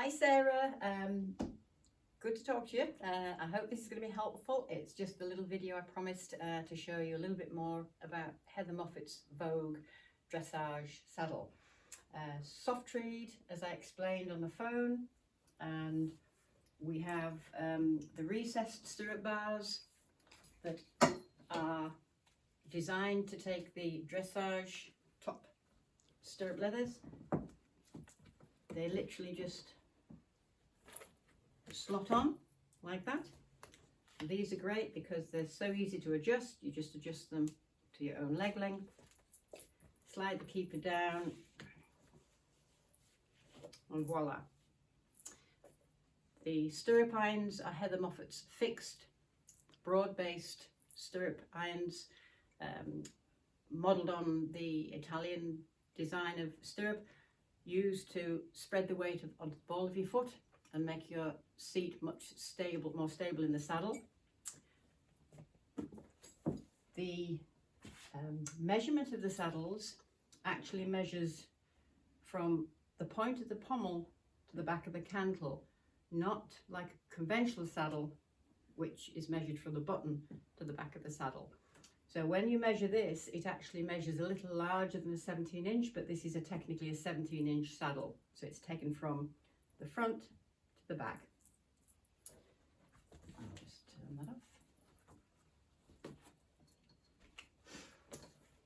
Hi Sarah, good to talk to you. I hope this is going to be helpful. It's just a little video I promised to show you a little bit more about Heather Moffat's Vogue dressage saddle. Soft treed, as I explained on the phone, and we have the recessed stirrup bars that are designed to take the dressage top stirrup leathers. They literally just slot on like that. These are great because they're so easy to adjust. You just adjust them to your own leg length, slide the keeper down, and voila. The stirrup irons are Heather Moffat's fixed, broad-based stirrup irons, modelled on the Italian design of stirrup, used to spread the weight on the ball of your foot and make your seat much more stable in the saddle. The measurement of the saddles actually measures from the point of the pommel to the back of the cantle, not like a conventional saddle, which is measured from the button to the back of the saddle. So when you measure this, it actually measures a little larger than a 17-inch, but this is technically a 17-inch saddle. So it's taken from the front to the back. I'll just turn that off.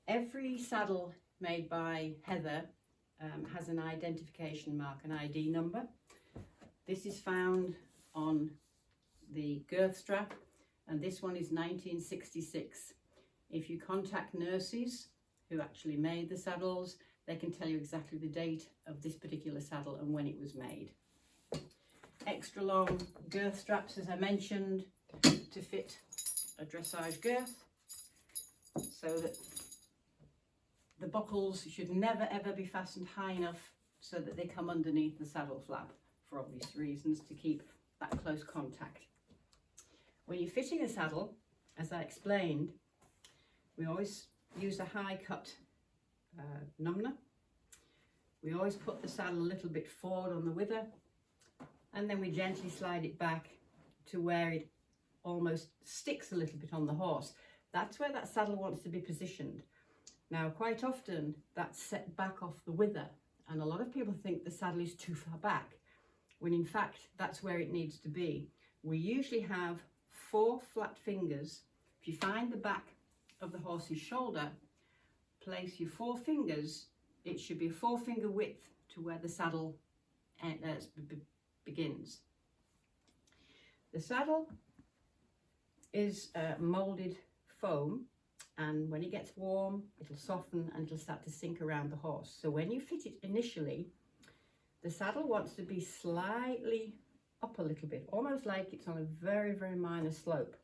Every saddle made by Heather has an identification mark, an ID number. This is found on the girth strap, and this one is 1966. If you contact nurses who actually made the saddles, they can tell you exactly the date of this particular saddle and when it was made. Extra long girth straps, as I mentioned, to fit a dressage girth, so that the buckles should never ever be fastened high enough so that they come underneath the saddle flap, for obvious reasons, to keep that close contact. When you're fitting a saddle, as I explained, we always use a high cut number. We always put the saddle a little bit forward on the wither, and then we gently slide it back to where it almost sticks a little bit on the horse. That's where that saddle wants to be positioned. Now, quite often that's set back off the wither, and a lot of people think the saddle is too far back, when in fact that's where it needs to be. We usually have 4 flat fingers. If you find the back of the horse's shoulder, place your 4 fingers. It should be a 4-finger width to where the saddle begins. The saddle is moulded foam, and when it gets warm it'll soften and it'll start to sink around the horse. So when you fit it initially, the saddle wants to be slightly up a little bit, almost like it's on a very, very minor slope.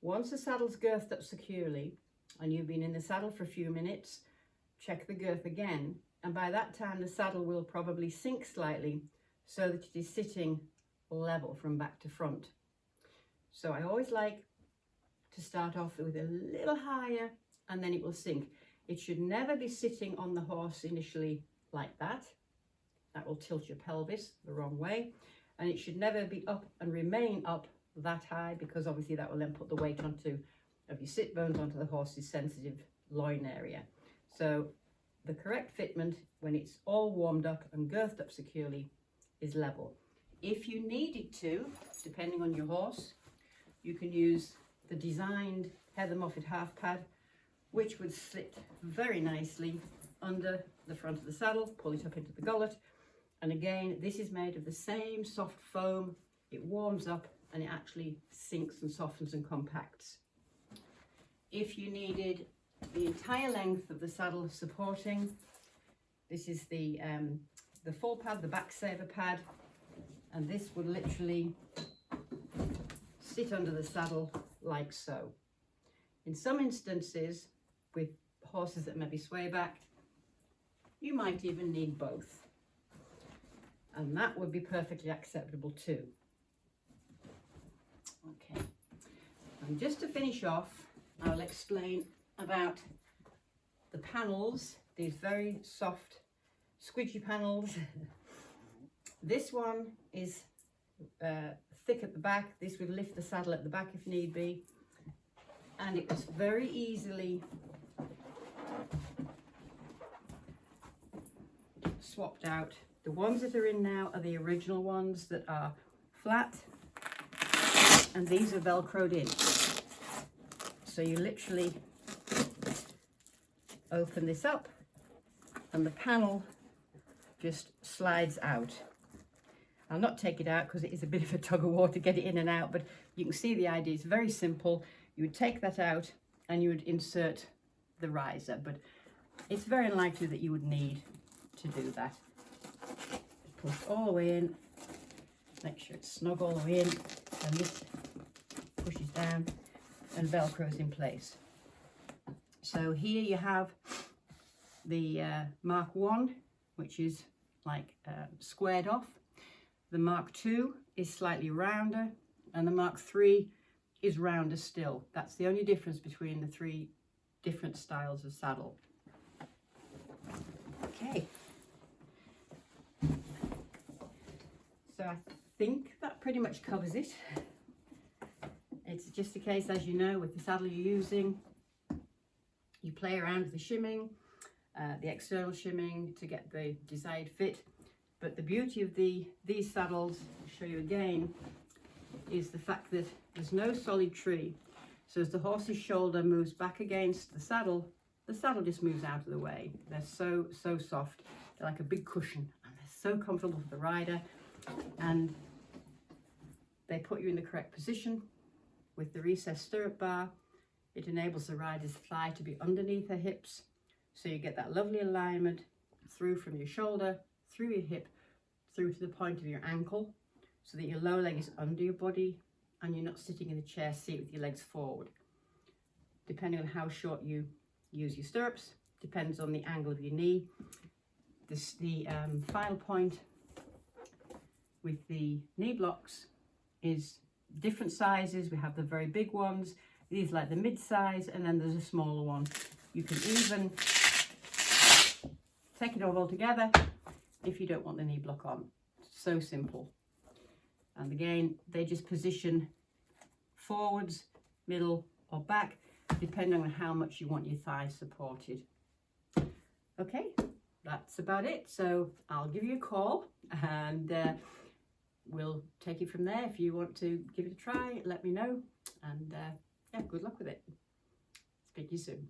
Once the saddle's girthed up securely and you've been in the saddle for a few minutes, check the girth again, and by that time the saddle will probably sink slightly so that it is sitting level from back to front. So I always like to start off with a little higher, and then it will sink. It should never be sitting on the horse initially like that. That will tilt your pelvis the wrong way, and it should never be up and remain up that high, because obviously that will then put the weight of your sit bones onto the horse's sensitive loin area. So the correct fitment, when it's all warmed up and girthed up securely, is level. If you needed to, depending on your horse, you can use the designed Heather Moffat half pad, which would slip very nicely under the front of the saddle, pull it up into the gullet. And again, this is made of the same soft foam. It warms up and it actually sinks and softens and compacts. If you needed the entire length of the saddle supporting, this is the full pad, the back saver pad, and this would literally sit under the saddle like so. In some instances, with horses that may be sway backed, you might even need both, and that would be perfectly acceptable too. Okay, and just to finish off, I'll explain about the panels, these very soft squidgy panels This one is thick at the back. This would lift the saddle at the back if need be, and it was very easily swapped out. The ones that are in now are the original ones that are flat, and these are velcroed in. So you literally open this up and the panel just slides out. I'll not take it out because it is a bit of a tug of war to get it in and out, but you can see the idea. It's very simple. You would take that out and you would insert the riser, but it's very unlikely that you would need to do that. Push all the way in, make sure it's snug all the way in, and this pushes down and velcros in place. So here you have the Mark 1, which is like squared off. The Mark 2 is slightly rounder, and the Mark 3 is rounder still. That's the only difference between the three different styles of saddle. Okay. So I think that pretty much covers it. It's just a case, as you know, with the saddle you're using, you play around with the shimming, the external shimming to get the desired fit. But the beauty of these saddles, I'll show you again, is the fact that there's no solid tree. So as the horse's shoulder moves back against the saddle just moves out of the way. They're so soft. They're like a big cushion, and they're so comfortable for the rider. And they put you in the correct position with the recessed stirrup bar. It enables the rider's thigh to be underneath her hips, so you get that lovely alignment through from your shoulder, through your hip, through to the point of your ankle, so that your lower leg is under your body and you're not sitting in the chair seat with your legs forward. Depending on how short you use your stirrups, depends on the angle of your knee. The final point with the knee blocks is different sizes. We have the very big ones, these like the mid-size, and then there's a smaller one. You can even take it all together if you don't want the knee block on. So simple. And again, they just position forwards, middle or back, depending on how much you want your thighs supported. Okay, that's about it. So I'll give you a call and we'll take it from there. If you want to give it a try, let me know. And yeah, good luck with it. Speak to you soon.